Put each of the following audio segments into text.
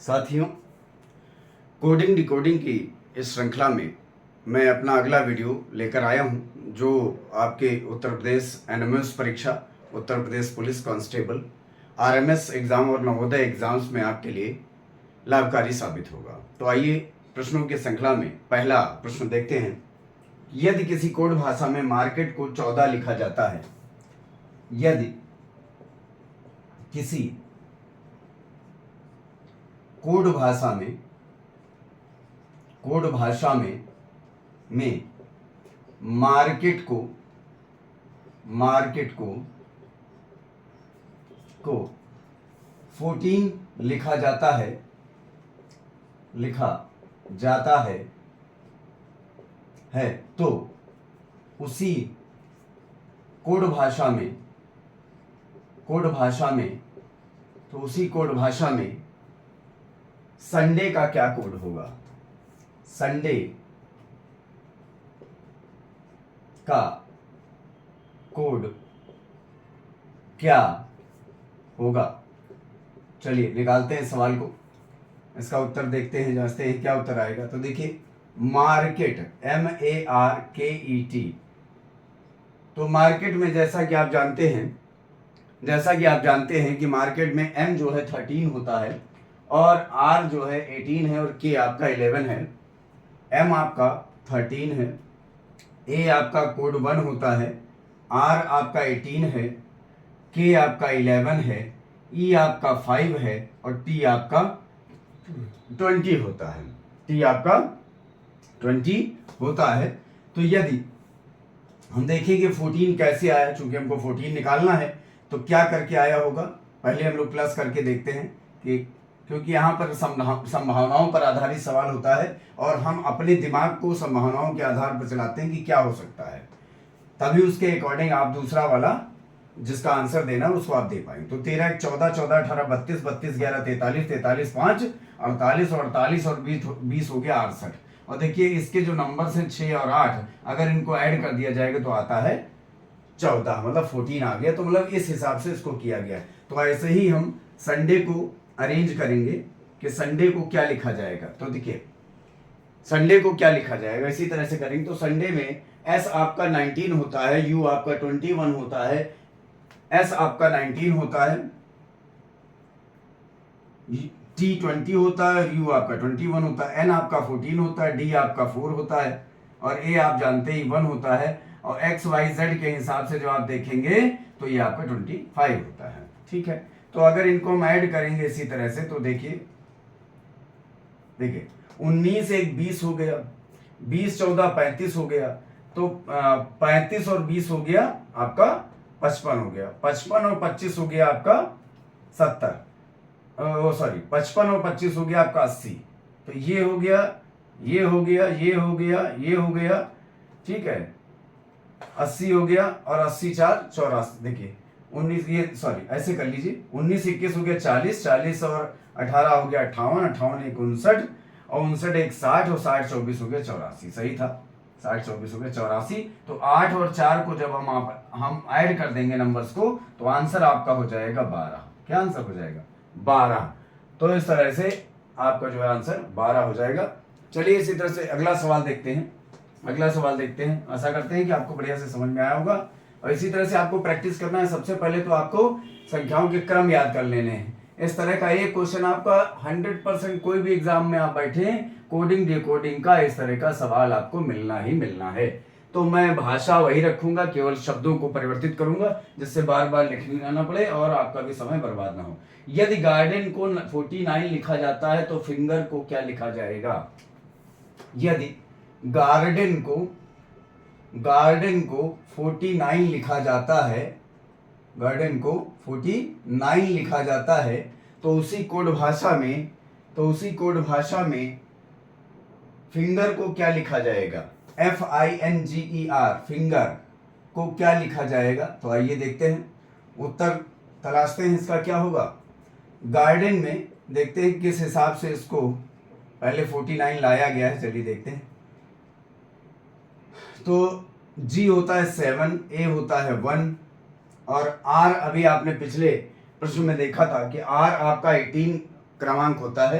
साथियों, coding decoding की इस श्रृंखला में मैं अपना अगला वीडियो लेकर आया हूं, जो आपके उत्तर प्रदेश एनएमएस परीक्षा, Uttar Pradesh police constable, RMS exam और नवोदय एग्ज़ाम्स में आपके लिए लाभकारी साबित होगा। तो आइए प्रश्नों की श्रृंखला में पहला प्रश्न देखते हैं। यदि किसी कोड भाषा में मार्केट को 14 लिखा जाता है, यदि किसी कोड भाषा में मार्केट को 14 लिखा जाता है तो उसी कोड भाषा में संडे का क्या कोड होगा? संडे का कोड क्या होगा? चलिए निकालते हैं सवाल को, इसका उत्तर देखते हैं, जांचते हैं क्या उत्तर आएगा। तो देखिए, मार्केट MARKET, तो मार्केट में जैसा कि आप जानते हैं कि मार्केट में M जो है 13 होता है और R जो है 18 है और K आपका 11 है। M आपका 13 है, A आपका कोड 1 होता है, R आपका 18 है, K आपका 11 है, E आपका 5 है और T आपका 20 होता है। T आपका 20 होता है। तो यदि हम देखें कि 14 कैसे आया, चूंकि हमको 14 निकालना है तो क्या करके आया होगा, पहले हम लोग प्लस करके देखते हैं कि, क्योंकि यहाँ पर संभावनाओं पर आधारित सवाल होता है और हम अपने दिमाग को संभावनाओं के आधार पर चलाते हैं कि क्या हो सकता है, तभी उसके अकॉर्डिंग आप दूसरा वाला जिसका आंसर देना उसको आप दे पाएंगे। तो 13 14 14 18 32 32 11 43 43 5 48 और 48 और 20 हो गया 68। और देखिए इसके जो नंबर्स हैं 6 और 8, अगर इनको ऐड कर दिया जाएगा तो आता है 14, मतलब 14 आ गया। तो मतलब इस हिसाब से इसको किया गया है। तो ऐसे ही हम संडे को अरेंज करेंगे कि संडे को क्या लिखा जाएगा। तो देखिए संडे को क्या लिखा जाएगा, इसी तरह से करेंगे। तो संडे में S आपका 19 होता है, U आपका 21 होता है, S आपका 19 होता है, T 20 होता है, U आपका 21 होता है, N आपका 14 होता है, D आपका 4 होता है और A आप जानते ही 1 होता है और X Y Z के हिसाब से जो आप देखेंगे तो ये आपका 25 होता है। ठीक है, तो अगर इनको हम ऐड करेंगे इसी तरह से तो देखिए 19 एक 20 हो गया, 20 14 35 हो गया, तो 35 और 20 हो गया आपका 55 हो गया, 55 और 25 हो गया आपका 70, 55 और 25 हो गया आपका 80। तो ये हो गया, ये हो गया, ये हो गया, ये हो गया, ठीक है, 80 हो गया और 80 4 84। देखिए 19, ये सॉरी ऐसे कर लीजिए, 19 21 हो गया 40, 40 और 18 हो गया 58, 58 एक 59 और 59 एक 60 और 60 24 हो गया 84। सही था, 60 24 हो गया 84। तो 8 और 4 को जब हम ऐड कर देंगे नंबर्स को तो आंसर आपका हो जाएगा 12। क्या आंसर हो जाएगा? 12। तो इस तरह से आपका जो है आंसर 12 हो जाएगा। चलिए इसी तरह से अगला सवाल देखते हैं। आशा करते हैं कि आपको बढ़िया से समझ में आया होगा और इसी तरह से आपको प्रैक्टिस करना है। सबसे पहले तो आपको संख्याओं के क्रम याद कर लेने हैं। इस तरह का एक क्वेश्चन आपका 100% कोई भी एग्जाम में आप बैठे, कोडिंग डिकोडिंग का इस तरह का सवाल आपको मिलना ही मिलना है। तो मैं भाषा वही रखूंगा, केवल शब्दों को परिवर्तित करूंगा जिससे बार बार लिखना ना पड़े और आपका भी समय बर्बाद ना हो। यदि गार्डन को 49 लिखा जाता है तो फिंगर को क्या लिखा जाएगा? यदि गार्डन को 49 लिखा जाता है, गार्डन को 49 लिखा जाता है तो उसी कोड भाषा में फिंगर को क्या लिखा जाएगा? FINGER, फिंगर को क्या लिखा जाएगा? तो आइए देखते हैं, उत्तर तलाशते हैं इसका क्या होगा। गार्डन में देखते हैं किस हिसाब से इसको पहले 49 लाया गया है। चलिए देखते हैं। तो G होता है 7, A होता है 1 और R अभी आपने पिछले प्रश्न में देखा था कि R आपका 18 क्रमांक होता है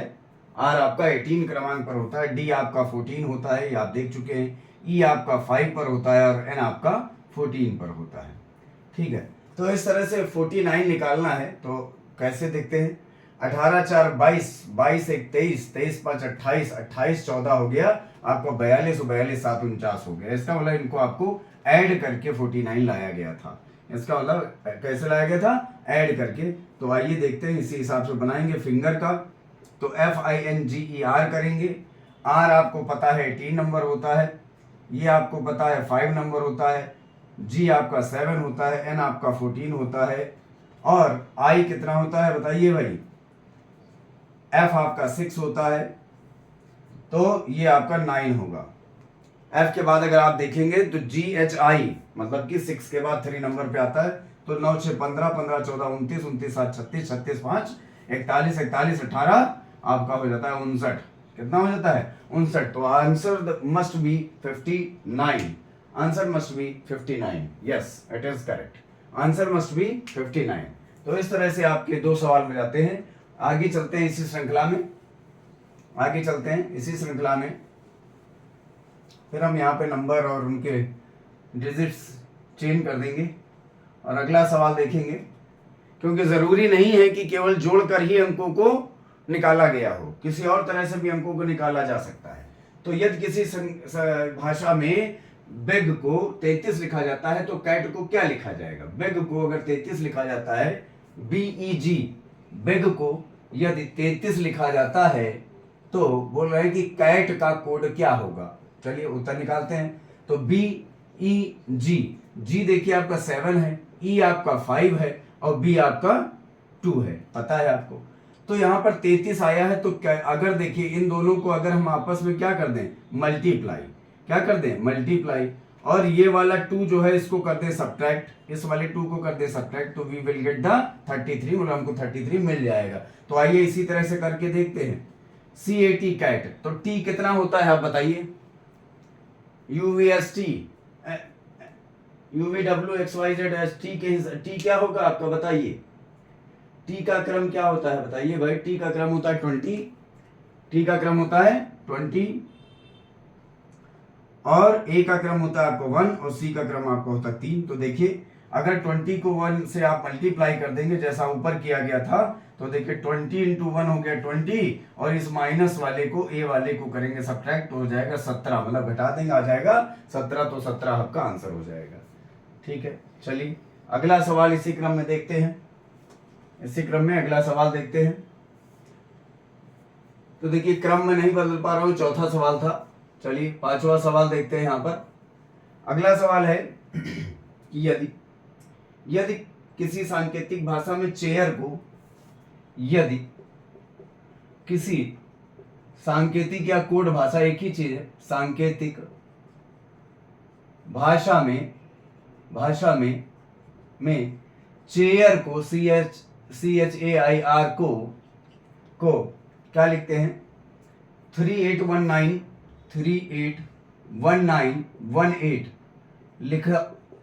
आर आपका 18 क्रमांक पर होता है, डी आपका 14 होता है, ये आप देख चुके हैं, ई आपका 5 पर होता है और एन आपका 14 पर होता है। ठीक है, तो इस तरह से 49 निकालना है। तो कैसे देखते हैं, 18 4 22, 22 1 23, 23 5 28, 28 14 हो गया आपको 42, 42 7 49 हो गया। इसका मतलब इनको आपको ऐड करके 49 लाया गया था। इसका मतलब कैसे लाया गया था, ऐड करके। तो आइए देखते हैं, इसी हिसाब से बनाएंगे फिंगर का। तो FINGER करेंगे। R आपको पता है 18 नंबर होता है, ये आपको पता है 5 नंबर होता है, G आपका 7 होता है, N आपका 14 होता है, और I कितना होता है बताइए भाई, F आपका 6 होता है, तो ये आपका 9 होगा। F के बाद अगर आप देखेंगे तो GHI मतलब कि 6 के बाद 3 नंबर पे आता है, तो 9 6 15, 15 14 29, 29 7 36, 36 5 41, 41 18 आपका हो जाता है 59। कितना हो जाता है, 59। तो answer must be 59। Answer must be 59। Yes, it is correct. Answer must be 59। तो इस तरह से आपके 2 सवाल हो जाते हैं। आगे चलते हैं इसी श्रृंखला में, आगे चलते हैं इसी श्रृंखला में। फिर हम यहाँ पे नंबर और उनके डिजिट्स चेंज कर देंगे और अगला सवाल देखेंगे, क्योंकि ज़रूरी नहीं है कि केवल जोड़कर ही अंकों को निकाला गया हो, किसी और तरह से भी अंकों को निकाला जा सकता है। तो यदि किसी भाषा में बिग को 33 लिखा जाता है तो कैट को क्या लिखा जाएगा। बिग को अगर 33 लिखा जाता है, BEG, बिग को यदि 33 लिखा जाता है तो बोल रहे हैं कि कैट का कोड क्या होगा। चलिए उत्तर निकालते हैं। तो BEG, G देखिए आपका 7 है, E आपका 5 है और B आपका 2 है, पता है आपको। तो यहाँ पर 33 आया है, तो क्या, अगर देखिए इन दोनों को अगर हम आपस में क्या कर दें, मल्टीप्लाई, क्या कर दें, मल्टीप्लाई, और ये वाला 2 जो है इसको कर दें सब्ट्रैक्ट, इस वाले 2 को कर दें सब्ट्रैक्ट, तो वी विल गेट द 33, मतलब हमको 33 मिल जाएगा। तो आइए इसी तरह से करके देखते हैं। CAT कैट, तो T कितना होता है आप बताइए। UVST, UVWXYZST के T क्या होगा आपका बताइए। T का क्रम क्या होता है बताइए भाई। T का क्रम होता है 20, T का क्रम होता है 20, और A का क्रम होता है आपको 1 और C का क्रम आपको होता है 3। तो देखिए अगर 20 को 1 से आप मल्टीप्लाई कर देंगे जैसा ऊपर किया गया था, तो देखिए 20 इंटू 1 हो गया 20, और इस माइनस वाले को A वाले को करेंगे सब्ट्रैक्ट, तो हो जाएगा 17, मतलब घटा देंगे आ जाएगा 17, तो 17 आपका आंसर हो जाएगा। ठीक है, चलिए अगला सवाल इसी क्रम में देखते हैं, इसी क्रम में अगला सवाल देखते हैं। तो देखिए क्रम में नहीं बदल पा रहा हूं, चौथा सवाल था। चलिए 5वां सवाल देखते हैं। यहां पर अगला सवाल है कि यदि किसी सांकेतिक भाषा में चेयर को, यदि किसी सांकेतिक या कोड भाषा एक ही चीज है, सांकेतिक भाषा में चेयर को CHAIR को क्या लिखते हैं, 3819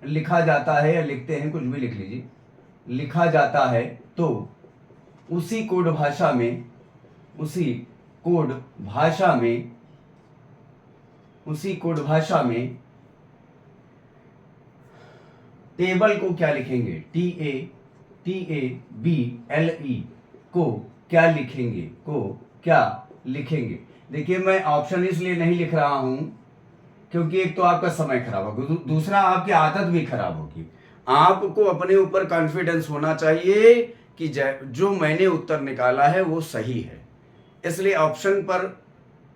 लिखा जाता है, या लिखते हैं, कुछ भी लिख लीजिए, लिखा जाता है, तो उसी कोड भाषा में टेबल को क्या लिखेंगे, TABLE को क्या लिखेंगे। देखिए मैं ऑप्शन इसलिए नहीं लिख रहा हूं क्योंकि एक तो आपका समय खराब होगा, दूसरा आपकी आदत भी खराब होगी। आपको अपने ऊपर कॉन्फिडेंस होना चाहिए कि जो मैंने उत्तर निकाला है वो सही है, इसलिए ऑप्शन पर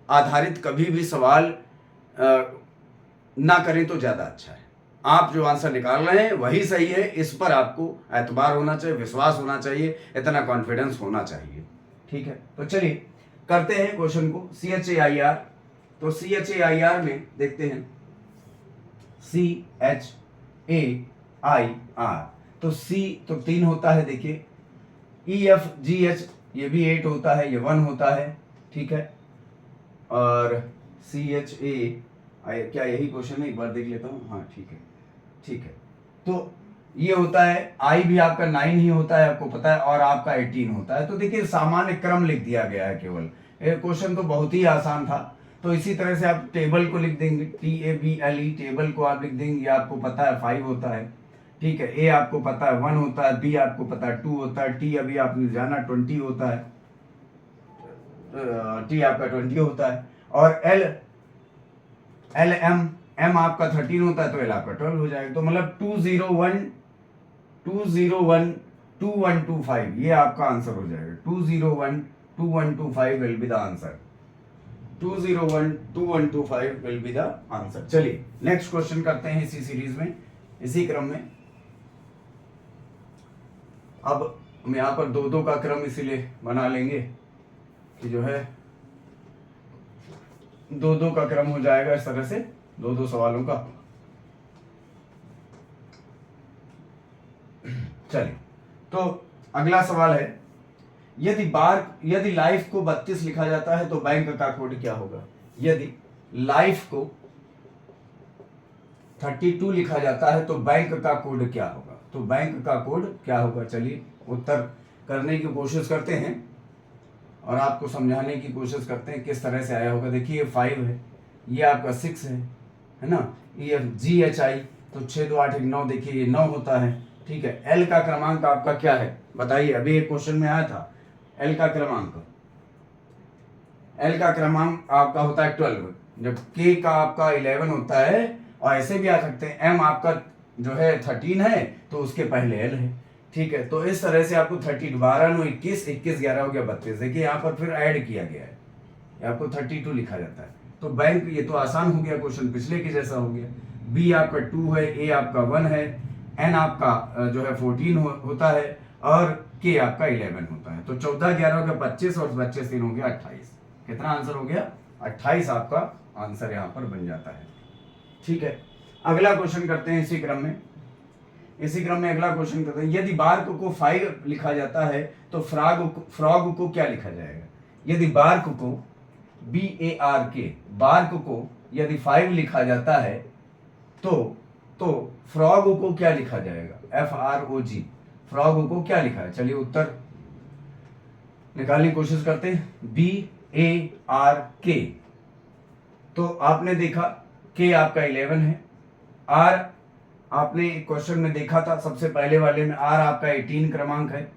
आधारित कभी भी सवाल ना करें तो ज़्यादा अच्छा है। आप जो आंसर निकाल रहे हैं वही सही है, इस पर आपको एतबार होना चाहिए, विश्वास होना चाहिए, इतना कॉन्फिडेंस होना चाहिए। ठीक है, तो चलिए करते हैं क्वेश्चन को। CHAIR, तो CHAIR में देखते हैं CHAIR, तो C तो 3 होता है, देखिए EFGH ये भी 8 होता है, ये 1 होता है। ठीक है, और CHA क्या यही क्वेश्चन है, एक बार देख लेता हूँ। हाँ ठीक है, तो ये होता है, I भी आपका 9 ही होता है, आपको पता है, और आपका 18 होता है। तो देखिए सामान्य क्रम लिख दिया गया है केवल, ये क्वेश्चन तो बहुत ही आसान था। तो इसी तरह से आप टेबल को लिख देंगे, TABLE, टेबल को आप लिख देंगे। आपको पता है 5 होता है, ठीक है। A आपको पता है 1 होता है, B आपको पता है 2 होता है, T अभी आपने जाना 20 होता है, T आपका 20 होता है, और M आपका 13 होता है, तो L आपका 12 हो जाएगा। तो मतलब 2012125 ये आपका आंसर हो जाएगा। 2012125 will be the answer. 2012125 will be the answer. चलिए नेक्स्ट क्वेश्चन करते हैं इसी सीरीज में, इसी क्रम में। अब हम यहाँ पर 2-2 का क्रम इसीलिए बना लेंगे कि जो है 2-2 का क्रम हो जाएगा इस तरह से, 2-2 सवालों का। चलिए तो अगला सवाल है, यदि लाइफ को 32 लिखा जाता है तो बैंक का कोड क्या होगा? यदि लाइफ को 32 लिखा जाता है तो बैंक का कोड क्या होगा? तो बैंक का कोड क्या होगा? चलिए उत्तर करने की कोशिश करते हैं और आपको समझाने की कोशिश करते हैं किस तरह से आया होगा। देखिए ये 5 है, ये आपका 6 है ना, ये GHI, तो 6 2 8 1 9, देखिए ये 9 होता है, ठीक है। L का क्रमांक आपका क्या है बताइए? अभी एक क्वेश्चन में आया था L का क्रमांक आपका होता है 12, जब K का आपका 11 होता है, और ऐसे भी आ सकते हैं M आपका जो है 13 है तो उसके पहले L है, ठीक है। तो इस तरह से आपको 30 12 9 21 21 11 हो गया 32। देखिए यहाँ पर फिर ऐड किया गया है, आपको 32 लिखा जाता है। तो बैंक, ये तो आसान हो गया क्वेश्चन, पिछले के जैसा हो गया। B आपका 2 है, A आपका 1 है, N आपका जो है 14 होता है, और K आपका 11 होता है। तो 14 11 हो गया 25, और 25 3 हो गया 28। कितना आंसर हो गया? 28 आपका आंसर यहाँ पर बन जाता है, ठीक है। अगला क्वेश्चन करते हैं इसी क्रम में अगला क्वेश्चन करते हैं, यदि बार्क को 5 लिखा जाता है तो फ्रॉग को क्या लिखा जाएगा? यदि बार्क को BARK, बार्क को यदि 5 लिखा जाता है तो फ्रॉग को क्या लिखा जाएगा? FROG, फ्रॉग को क्या लिखा है? चलिए उत्तर निकालने की कोशिश करते हैं। BARK, तो आपने देखा K आपका 11 है, R आपने क्वेश्चन में देखा था सबसे पहले वाले में, R आपका 18 क्रमांक है,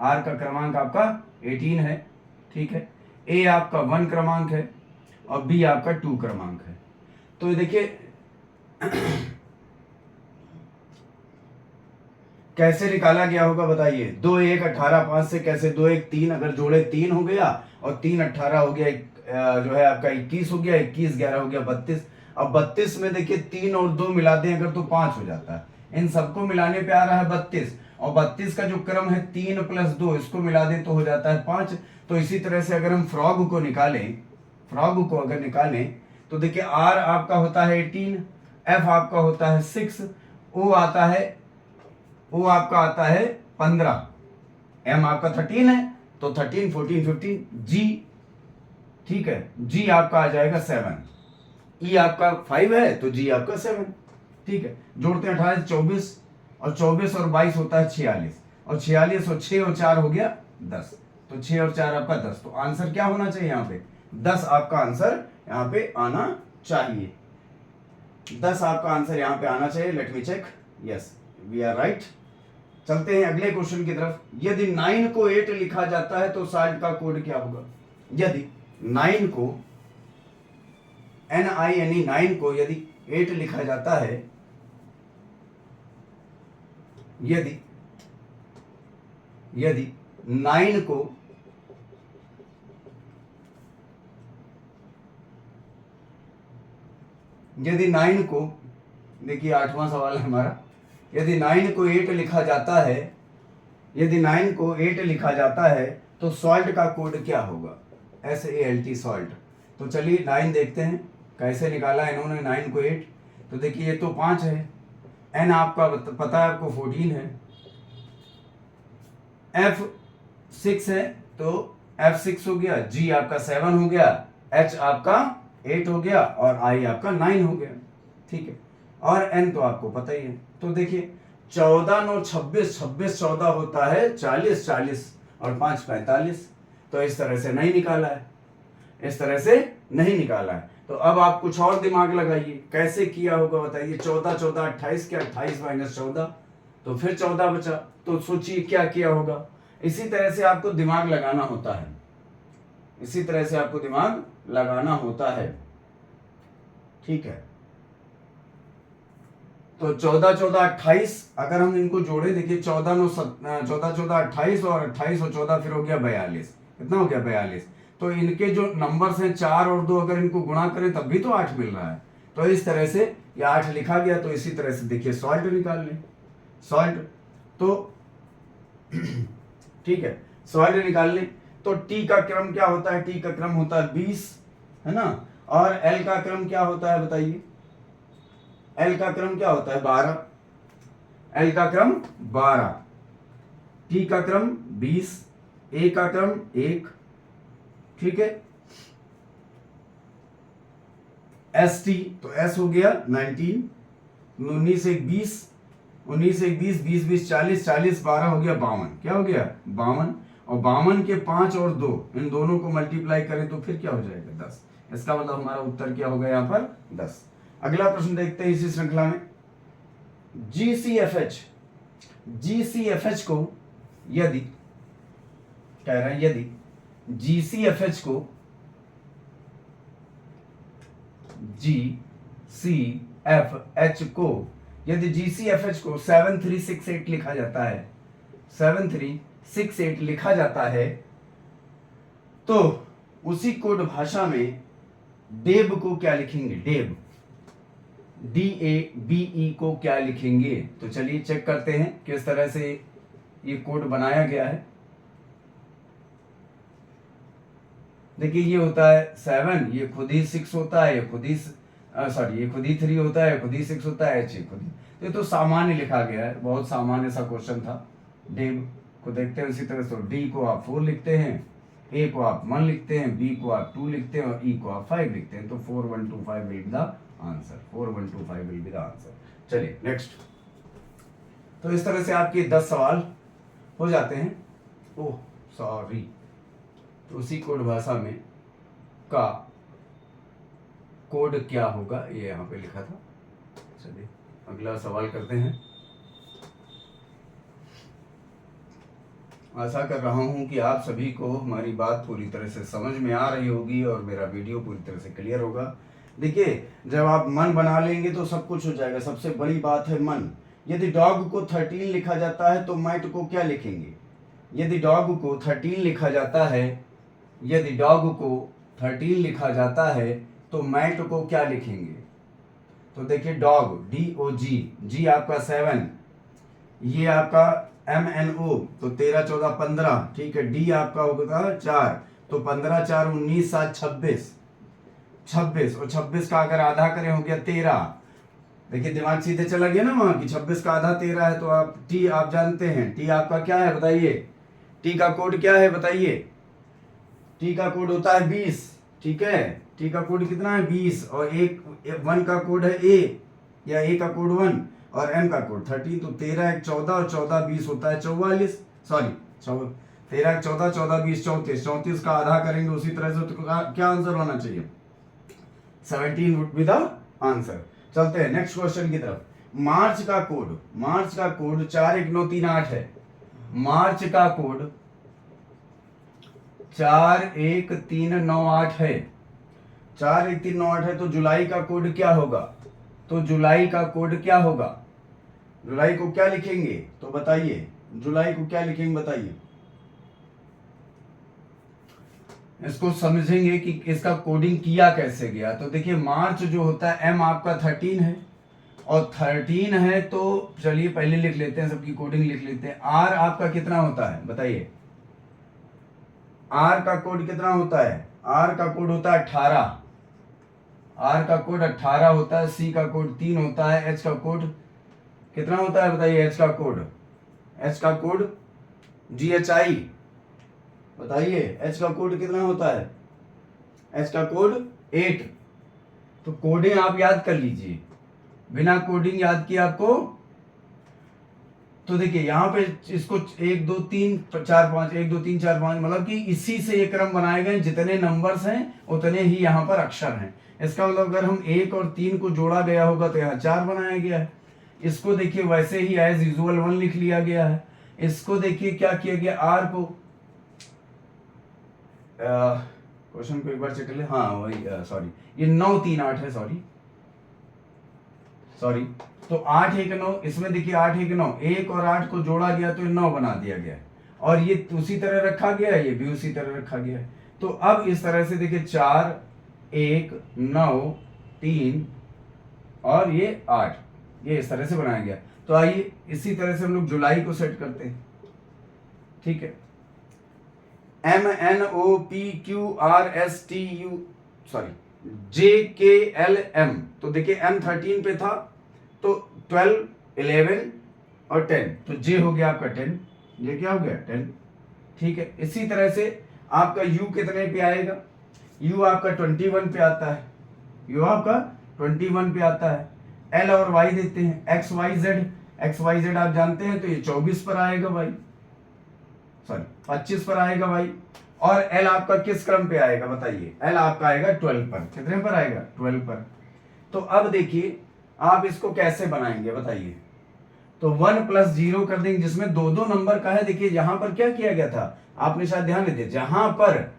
R का क्रमांक आपका 18 है, ठीक है। A आपका 1 क्रमांक है, और B आपका 2 क्रमांक है। तो देखिए कैसे निकाला गया होगा बताइए? 2 1 18 5 से कैसे 2 1 3, अगर जोड़े 3 हो गया, और 3 18 हो गया, जो है आपका 21 हो गया, 21 11 हो गया 32। अब 32 में देखिए 3 और 2 मिला दें अगर तो 5 हो जाता है। इन सबको मिलाने पे आ रहा है 32, और 32 का जो क्रम है 3 + 2, इसको मिला दें तो हो जाता है 5। तो इसी तरह से अगर हम फ्रॉग को अगर निकालें तो देखिए R आपका होता है 18, F आपका होता है 6, O आपका आता है 15, M आपका 13 है, तो 13 14 15, G, ठीक है, G आपका आ जाएगा 7, E आपका 5 है तो G आपका 7, ठीक है। जोड़ते हैं 18 24, और 24 और 22 होता है 46, और 46 और 6 और 4 हो गया 10, तो 6 और 4 आपका 10। तो आंसर क्या होना चाहिए यहाँ पे? 10 आपका आंसर यहाँ पे आना चाहिए, 10 आपका आंसर यहाँ पे आना चाहिए। Let me check, yes we are right. चलते हैं अगले क्वेश्चन की तरफ। यदि 9 को 8 लिखा जाता है तो साल्ट का कोड क्या होगा? यदि 9 को NINE 9 को यदि 8 लिखा जाता है, यदि 9 को देखिए 8वां सवाल है हमारा, यदि 9 को 8 लिखा जाता है तो सॉल्ट का कोड क्या होगा? SALT salt. तो चलिए 9 देखते हैं कैसे निकाला इन्होंने 9 को 8। तो देखिए ये तो 5 है, N आपका पता है आपको 14 है, F 6 है तो F6 हो गया, G आपका 7 हो गया, H आपका 8 हो गया, और I आपका 9 हो गया, ठीक है। और N तो आपको पता ही है। तो देखिए 14 9 26, 26 14 होता है 40, 40 और 5 45। तो इस तरह से नहीं निकाला है। इस तरह से नहीं निकाला है। तो अब आप कुछ और दिमाग लगाइए, कैसे किया होगा बताइए। 14 14 28 के 28 माइनस 14, तो फिर 14 बचा। तो सोचिए क्या किया होगा। इसी तरह से आपको दिमाग लगाना होता है, इसी तरह से आपको दिमाग लगाना होता है, ठीक है। तो 14 14 28, अगर हम इनको जोड़े, देखिए 14 14 14 28 और 28 और 14 फिर हो गया 42। कितना हो गया 42। तो इनके जो नंबर्स हैं 4 और 2, अगर इनको गुणा करें तब भी तो 8 मिल रहा है। तो इस तरह से ये 8 लिखा गया। तो इसी तरह से देखिए सॉल्ट निकाल लें, सॉल्ट तो ठीक है, सॉल्ट निकाल लें। तो टी का क्रम क्या होता है, टी का क्रम होता है 20, है ना। और एल का क्रम क्या होता है बताइए, एल का क्रम क्या होता है 12, एल का क्रम 12, टी का क्रम 20, ए का क्रम 1, ठीक है। एस टी, तो एस हो गया 19, 19 एक 20, 19 एक 20, 20 20 40, 40 12 हो गया 52। क्या हो गया 52। और 52 के 5 और 2, इन दोनों को मल्टीप्लाई करें तो फिर क्या हो जाएगा 10। इसका मतलब हमारा उत्तर क्या होगा यहाँ पर 10। अगला प्रश्न देखते हैं इसी श्रृंखला में। GCFH, GCFH को यदि कह रहे हैं, यदि GCFH को GCFH को यदि GCFH को 7368 लिखा जाता है, 7368 लिखा जाता है, तो उसी कोड भाषा में डेब को क्या लिखेंगे, डेब DABE को क्या लिखेंगे। तो चलिए चेक करते हैं किस तरह से ये कोड बनाया गया है। देखिए ये होता है 7, ये खुद ही 6 होता है, ये खुद ही ये खुद ही 3 होता है, खुद ही 6 होता है, H खुद ही। तो सामान्य लिखा गया है, बहुत सामान्य सा क्वेश्चन था। डेब को देखते हैं उसी तरह से, D को आप 4 लिखते हैं, A को आप 1 लिखते हैं, B को आप 2 लिखते हैं और E को आप 5 लिखते हैं। तो 4125 will be the answer, 4125 will be the answer. चलिए नेक्स्ट। तो इस तरह से आपके 10 सवाल हो जाते हैं। ओह सॉरी, तो उसी कोड भाषा में का कोड क्या होगा ये यहाँ पे लिखा था। चलिए अगला सवाल करते हैं। आशा कर रहा हूँ कि आप सभी को हमारी बात पूरी तरह से समझ में आ रही होगी और मेरा वीडियो पूरी तरह से क्लियर होगा। देखिए जब आप मन बना लेंगे तो सब कुछ हो जाएगा। सबसे बड़ी बात है मन। यदि डॉग को 13 लिखा जाता है तो मैट को क्या लिखेंगे। यदि डॉग को 13 लिखा जाता है, यदि डॉग को 13 लिखा जाता है तो मैट को क्या लिखेंगे। तो देखिए डॉग DOG, जी आपका 7, ये आपका MNO तो 13 14 15, ठीक है। D आपका होगा 4, तो 15 4 19 7 26, 26 और 26 का अगर आधा करें हो गया 13। देखिए दिमाग सीधे चला गया ना वहां कि 26 का आधा 13 है। तो आप T आप जानते हैं, T आपका क्या है बताइए, T का कोड क्या है बताइए। T का कोड होता है 20, ठीक है। T का कोड कितना है 20 और 1 का कोड है A, या A का कोड 1 और M का कोड 13। तो 13 1 14 और 14 20 होता है 44, सॉरी 13 1 14 14 20 34, 34 का आधा करेंगे उसी तरह से तो क्या आंसर होना चाहिए 17 वुड बी द आंसर। चलते हैं नेक्स्ट क्वेश्चन की तरफ। मार्च का कोड 4 1 9 3 8 है। मार्च का कोड 4 1 3 9 8 है। 4 1 3 9 8 है। तो जुलाई का कोड क्या होगा, तो जुलाई का कोड क्या होगा, जुलाई को क्या लिखेंगे तो बताइए, जुलाई को क्या लिखेंगे बताइए। इसको समझेंगे कि इसका कोडिंग किया कैसे गया। तो देखिए मार्च जो होता है M आपका 13 है और 13 है, तो चलिए पहले लिख लेते हैं, सबकी कोडिंग लिख लेते हैं। R आपका कितना होता है बताइए, R का कोड कितना होता है, R का कोड होता है 18, R का कोड 18 होता है। C का कोड 3 होता है। H का कोड कितना होता है बताइए, H का कोड, H का कोड GHI बताइए, H का कोड कितना होता है, H का कोड 8। तो कोडिंग आप याद कर लीजिए, बिना कोडिंग याद किए आपको तो देखिए यहाँ पे इसको 1 2 3 4 5 1 2 3 4 5 मतलब कि इसी से ये क्रम बनाए गए, जितने नंबर्स हैं उतने ही यहाँ पर अक्षर हैं। इसका मतलब अगर हम 1 और 3 को जोड़ा गया होगा तो यहाँ 4 बनाया गया है। इसको देखिए वैसे ही एज यूजुअल 1 लिख लिया गया है। इसको देखिए क्या किया गया, आर को क्वेश्चन को एक बार चेक कर ले। हाँ वही सॉरी, ये 9 3 8 है, सॉरी तो 8 1 9, इसमें देखिए 8 1 9, 1 और 8 को जोड़ा गया तो 9 बना दिया गया है, और ये उसी तरह रखा गया है, ये भी उसी तरह रखा गया है। तो अब इस तरह से देखिए 4 1 9 3 और ये 8, ये इस तरह से बनाया गया। तो आइए इसी तरह से हम लोग जुलाई को सेट करते हैं। ठीक है, JKLM, तो देखिए M 13 पे था तो 12 11 और 10, तो J हो गया आपका 10, ये क्या हो गया 10। ठीक है, इसी तरह से आपका U कितने पे आएगा, U आपका 21 पे आता है, U आपका 21 पे आता है। L और Y देते हैं, XYZ आप जानते हैं, तो ये 24 पर आएगा भाई, सॉरी 25 पर आएगा भाई। और L आपका किस क्रम पे आएगा बताइए, L आपका आएगा 12 पर। कितने पर आएगा, 12 पर। तो अब देखिए आप इसको कैसे बनाएंगे बताइए, तो 1 + 0 कर देंगे, जिसमें दो दो नंबर का है। देखिए यहां पर क्या किया गया था, आपने शायद ध्यान नहीं दिया, जहां पर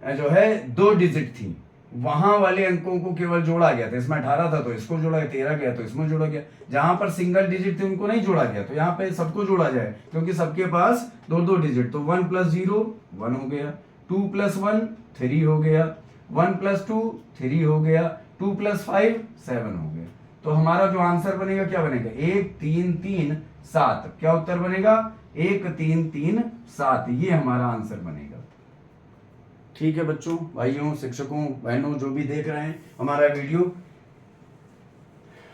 जो है 2 डिजिट थी वहां वाले अंकों को केवल जोड़ा गया था। इसमें 18 था तो इसको जोड़ा गया, 13 गया तो इसमें जोड़ा गया। जहां पर सिंगल डिजिट थे उनको नहीं जोड़ा गया, तो यहाँ पे सबको जोड़ा जाए, क्योंकि सबके पास 2 डिजिट। तो 1 + 0 1 हो गया, 2 + 1 3 हो गया, 1 + 2 3 हो गया, 2 + 5 7 हो गया। तो हमारा जो आंसर बनेगा क्या बनेगा, 1 3 3 7। क्या उत्तर बनेगा, 1 3 3 7, ये हमारा आंसर बनेगा। ठीक है बच्चों, भाइयों, शिक्षकों, बहनों, जो भी देख रहे हैं हमारा वीडियो,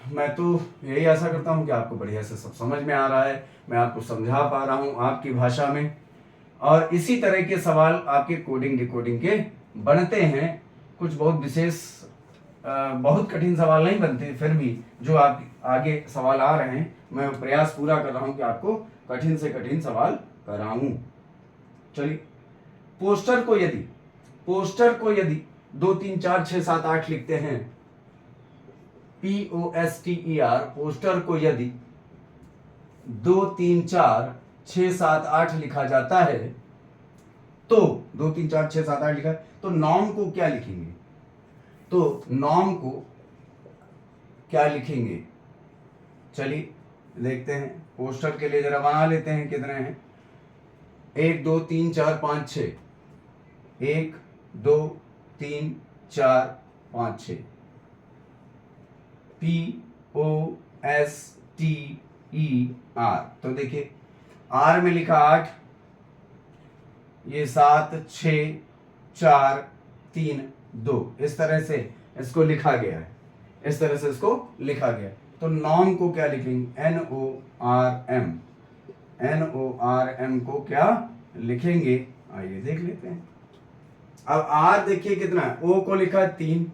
मैं तो यही आशा करता हूं कि आपको बढ़िया से सब समझ में आ रहा है, मैं आपको समझा पा रहा हूं आपकी भाषा में, और इसी तरह के सवाल आपके कोडिंग डिकोडिंग के बनते हैं। कुछ बहुत विशेष बहुत कठिन सवाल नहीं बनते, फिर भी जो आप आगे सवाल आ रहे हैं मैं प्रयास पूरा कर रहा हूं कि आपको कठिन से कठिन सवाल कराऊं। चलिए, पोस्टर को यदि 2 3 4 6 7 8 लिखते हैं, POSTER, पोस्टर को यदि 2 3 4 6 7 8 लिखा जाता है, तो 2 3 4 6 7 8 लिखा है, तो नॉर्म को क्या लिखेंगे, तो नॉर्म को क्या लिखेंगे, चलिए देखते हैं। पोस्टर के लिए जरा बना लेते हैं, कितने हैं, 1 2 3 4 5 6, 1 2 3 4 5 6, POSTER। तो देखिए R में लिखा 8, ये 7 6 4 3 2, इस तरह से इसको लिखा गया है, इस तरह से इसको लिखा गया। तो नॉर्म को क्या लिखेंगे, NORM को क्या लिखेंगे, आइए देख लेते हैं। अब R देखिए कितना है, O को लिखा 3,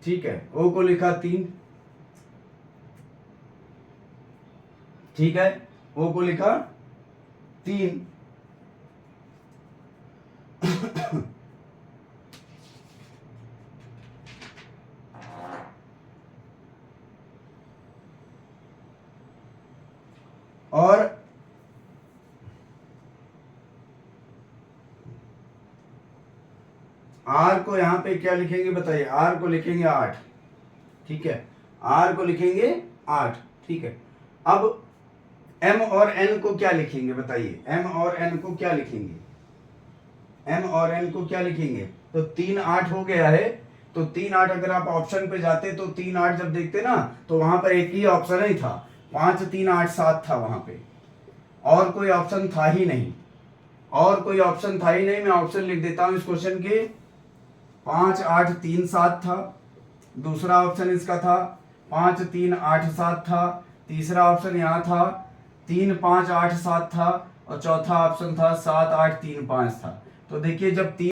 ठीक है, O को लिखा 3, ठीक है, O को लिखा 3। और R को यहां पे क्या लिखेंगे बताइए, R को लिखेंगे 8, ठीक है, R को लिखेंगे 8, ठीक है। अब M और N को क्या लिखेंगे बताइए, M और N को क्या लिखेंगे, M और N को क्या लिखेंगे, तो 3 8 हो गया है, तो 3 8 अगर आप ऑप्शन पे जाते तो 3 8 जब देखते ना तो वहां पर एक ही ऑप्शन ही था, 5 3 8 7 था वहां पे, और कोई ऑप्शन था ही नहीं, मैं ऑप्शन लिख देता हूं इस क्वेश्चन के। 5 8 3 7 था, दूसरा ऑप्शन इसका था 5 3 8 7 था, तीसरा ऑप्शन यहाँ था 3 5 8 7 था, और चौथा ऑप्शन था 7 8 3 5 था। तो देखिए जब 3